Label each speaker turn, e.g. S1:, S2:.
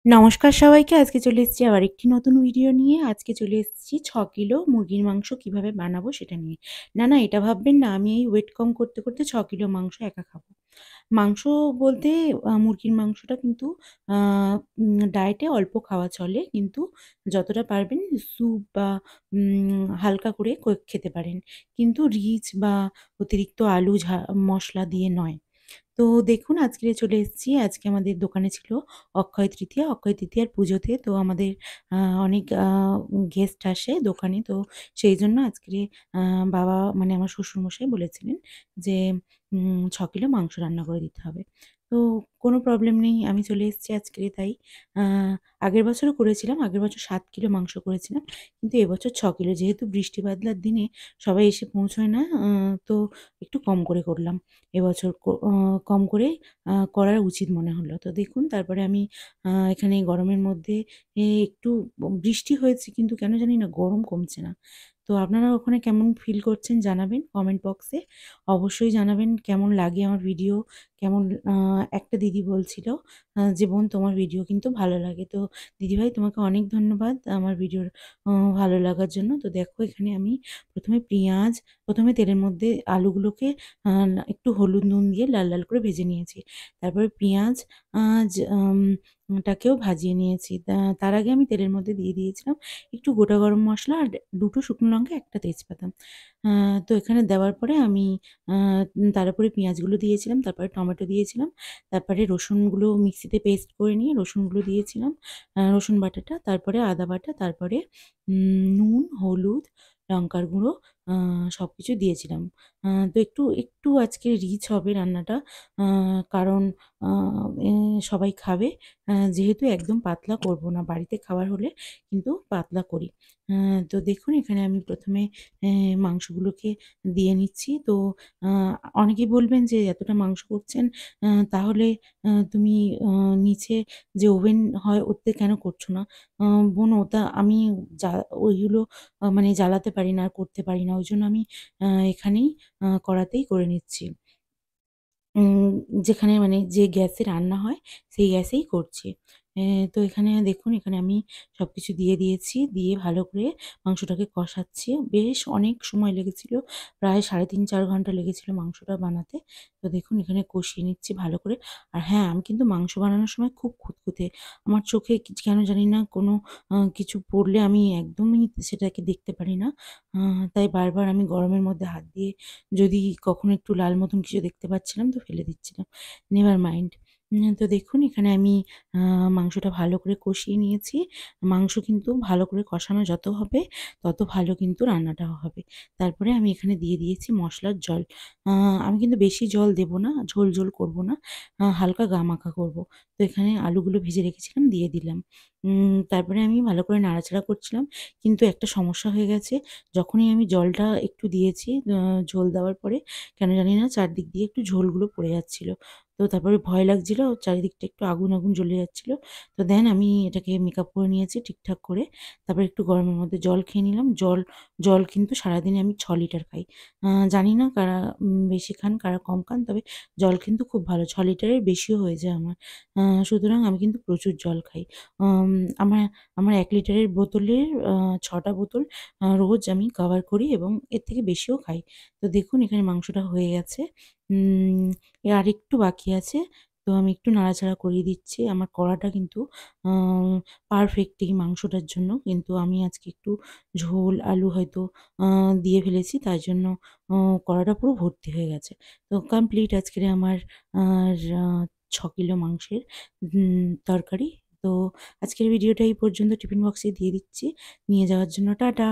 S1: নমস্কার সবাইকে। আজকে চলে এসেছি আবার একটি নতুন ভিডিও নিয়ে। আজকে চলে এসেছি ৬ কিলো মুরগির মাংস কিভাবে বানাবো সেটা নিয়ে। না, এটা ভাববেন না আমি এই ওয়েট কম করতে, করতে ৬ কিলো মাংস একা খাবো। মাংস বলতে মুরগির মাংসটা কিন্তু আ ডায়েটে অল্প খাওয়া চলে। কিন্তু যতটা পারবেন স্যুপ বা হালকা করে খেতে পারেন। কিন্তু রিচ বা অতিরিক্ত আলু মসলা দিয়ে নয়। তো দেখুন আজকে চলে এসেছি। আজকে আমাদের দোকানে ছিল অক্ষয় তৃতীয়া। অক্ষয় তৃতীয়ার পুজোতে তো আমাদের অনেক গেস্ট আসে দোকানে। তো সেইজন্য আজকে আ বাবা মানে আমার শ্বশুরমশাই বলেছিলেন যে ৬ কিলো মাংস রান্না করে দিতে হবে। তো কোনো প্রবলেম নেই। আমি চলে এসেছি আজকে তাই। আ আগের বছরও করেছিলাম। আগের বছর ৭ কিলো মাংস করেছিলাম। কিন্তু এবছর ৬ কিলো। যেহেতু বৃষ্টি বাদলার দিনে সবাই এসে পৌঁছয় না, তো একটু কম করে করলাম। এবছর কম করে করা উচিত মনে হলো। তো দেখুন তারপরে আমি এখানে গরমের মধ্যে একটু বৃষ্টি হয়েছে কিন্তু কেন জানি না গরম কমছে না। তো আপনারা ওখানে কেমন ফিল করছেন জানাবেন কমেন্ট বক্সে। অবশ্যই জানাবেন কেমন লাগে আমার ভিডিও, কেমন আ একটা দিদি বলছিল যে, "বোন তোমার ভিডিও কিন্তু ভালো লাগে।" তো দিদিভাই তোমাকে অনেক ধন্যবাদ আমার ভিডিওর আ ভালো লাগার জন্য। তো দেখো এখানে আমি ১ম এ তেলের মধ্যে আলুগুলোকে একটু হলুদ নুন দিয়ে লাল, লাল করে ভেজে নিয়েছি। তারপরে পেঁয়াজ আ জ আম টাকেও ভাজিয়ে নিয়েছি। তার আগে আমি তেলের মধ্যে দিয়ে দিয়েছিলাম একটু গোটা গরম মসলা আর ২ টো শুকনো লঙ্কা, ১ টা তেজপাতা। আ তো এখানে দেওয়ার পরে আমি আ তার উপরে পেঁয়াজগুলো দিয়েছিলাম, তারপরে টমেটো দিয়েছিলাম, তারপরে রসুনগুলো মিক্সিতে পেস্ট করে নিয়ে রসুনগুলো দিয়েছিলাম, রসুন বাটাটা, তারপরে আদা বাটা, তারপরে নুন, হলুদ, লঙ্কার গুঁড়ো সবকিছু দিয়েছিলাম। তো একটু আজকে রিচ হবে রান্নাটা। আ কারণ আ এ সবাই খাবে। যেহেতু একদম পাতলা করব না। বাড়িতে খাবার হলে কিন্তু পাতলা করি। আ তো দেখুন এখানে আমি ১ম এ মাংসগুলোকে দিয়ে নিচ্ছি। তো আ অনেকেই বলবেন যে, "এতটা মাংস করছেন তাহলে তুমি আ নিচে যে ওভেন হয় ওতে কেন করছো না?" আ বোন ওটা আমি যা ওইগুলো মানে জ্বালাতে পারি না আর করতে পারি না। ওইজন্য আমি এখানেই কড়াতেই করে নিচ্ছি। উম যেখানে মানে যে গ্যাসে রান্না হয়, সেই গ্যাসেই করছি। তো এখানে দেখুন, এখানে আমি সবকিছু দিয়ে দিয়েছি। দিয়ে ভালো করে মাংসটাকে কষাচ্ছি। বেশ অনেক সময় লেগেছিল। প্রায় ৩.৫-৪ ঘন্টা লেগেছিল মাংসটা বানাতে। তো দেখুন এখানে কষিয়ে নিচ্ছি ভালো করে। আর হ্যাঁ, আমি কিন্তু মাংস বানানোর সময় খুব খুঁতখুঁতে। আমার চোখে কেন জানি না কোনো কিছু পড়লে আমি একদমই সেটাকে দেখতে পারি না। আ তাই বারবার আমি গরমের মধ্যে হাত দিয়ে যদি কখনো একটু লাল মতন কিছু দেখতে পাচ্ছিলাম তো ফেলে দিচ্ছিলাম। Never mind. তো দেখুন এখানে আমি আ মাংসটা ভালো করে কষিয়ে নিয়েছি। মাংস কিন্তু ভালো করে কষানো যত হবে, তত ভালো কিন্তু রান্নাটাও হবে। তারপরে আমি এখানে দিয়ে দিয়েছি মসলার জল। আ আমি কিন্তু বেশি জল দেব না, ঝোল, ঝোল করব না। হালকা গা মাখা করব। তো এখানে আলুগুলো ভেজে রেখেছিলাম দিয়ে দিলাম। তারপরে আমি ভালো করে নাড়াচাড়া করছিলাম। কিন্তু একটা সমস্যা হয়ে গেছে। যখনই আমি জলটা একটু দিয়েছি ঝোল দেওয়ার পরে কেন জানি না চারদিক দিয়ে একটু ঝোলগুলো পড়ে যাচ্ছিল। তো তারপরে ভয় লাগছিল, চারিদিকটা একটু আগুন, আগুন জ্বলে যাচ্ছিল। তো দেন আমি এটাকে মেকআপ করে নিয়েছি ঠিকঠাক করে। তারপরে একটু গরমের মধ্যে জল খেয়ে নিলাম। জল কিন্তু সারাদিনে আমি ৬ লিটার খাই। জানি না কারা বেশি খান, কারা কম খান। তবে জল কিন্তু খুব ভালো। ৬ লিটারের বেশিও হয়ে যায় আমার। আ সুতরাং আমি কিন্তু প্রচুর জল খাই। আম আমার আমার ১ লিটারের বোতলের ৬ টা বোতল রোজ আমি কভার করি এবং এর থেকে বেশিও খাই। তো দেখুন এখানে মাংসটা হয়ে গেছে। উম আরেকটু বাকি আছে। তো আমি একটু নাড়াচাড়া করিয়ে দিচ্ছি। আমার কড়াটা কিন্তু আ পারফেক্ট এই মাংসটার জন্য। কিন্তু আমি আজকে একটু ঝোল, আলু হয়তো আ দিয়ে ফেলেছি। তার জন্য অ কড়াটা পুরো ভর্তি হয়ে গেছে। তো কমপ্লিট আজকের আমার রা ৬ কিলো মাংসের তরকারি। তো আজকের ভিডিওটা এই পর্যন্ত। টিফিন বক্সে দিয়ে দিচ্ছি। নিয়ে যাওয়ার জন্য টাটা।